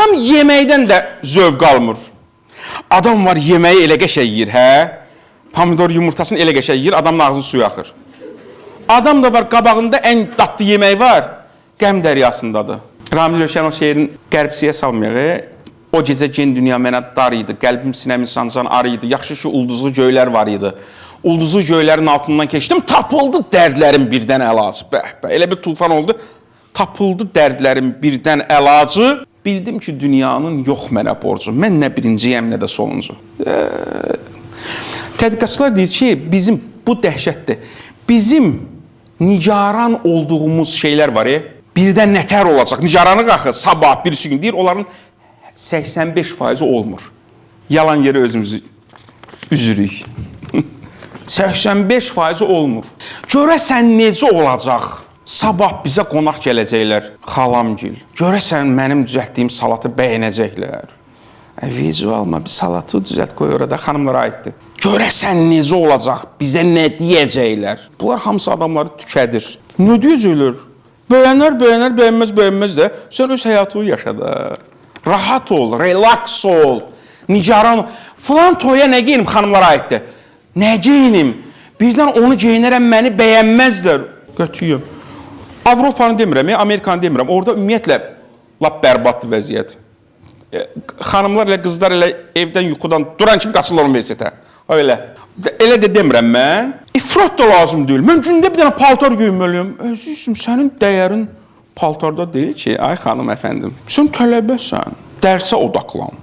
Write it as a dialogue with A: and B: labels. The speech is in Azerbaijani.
A: Adam yeməkdən də zövq almır. Adam var yeməyi elə qəşəng yeyir, hə? Pomidor yumurtasını elə qəşəng yeyir, adamın ağzının suyu axır. Adam da var qabağında ən dadlı yemək var, qəm dəryasındadır. Ramiz Rövşənov şeirin qəribsiyə salmayaq. O gecə gen dünya mənə dar idi, qəlbim sinəmin sancan arı idi, yaxşı ki ulduzlu göylər var idi. Ulduzlu göylərin altından keçdim, tapıldı dərdlərim birdən əlacı. Elə bir tufan oldu, tapıldı dərdlərim birdən əlacı. Bildim ki, dünyanın yox mənə borcu, mən nə birinciyəm, nə də sonuncu. Tədqiqatçılar deyir ki, bizim bu dəhşətdir. Bizim nigaran olduğumuz şeylər var, birdən nətər olacaq, nigaranı qalxır, sabah, birisi gün deyir, onların 85% olmur. Yalan yeri özümüzü üzürük. 85% olmur. Görəsən necə olacaq? Sabah bizə qonaq gələcəklər, xalamgil. Görəsən mənim düzəltdiyim salatı bəyənəcəklər. Vizualma bir salatı düzəlt qoy orada, xanımlara aiddir. Görəsən necə olacaq? Bizə nə deyəcəklər? Bunlar hamısı adamları tükədir. Nə deyəcəklər? Bəyənər, bəyənməz də sən öz həyatını yaşa da. Rahat ol, relax ol, nigaran ol. Falan toya nə geyinim xanımlara aiddir? Nə geyinim? Birdən onu geyinərəm, məni bəyənməzlər. Götüyüm. Avropanı demirəm, Amerikanı demirəm. Orada ümumiyyətlə lap bərbaddır vəziyyət. Xanımlar ilə qızlar elə evdən yuxudan duran kimi qaçırlar universitetə. Öyle. Elə də demirəm mən. İfrat da lazım deyil. Mən gündə bir dənə paltar geyinməliyəm. Əzizim, sənin dəyərin paltarda deyil ki, ay xanım əfəndim. Sən tələbəsən, dərsə odaqlan.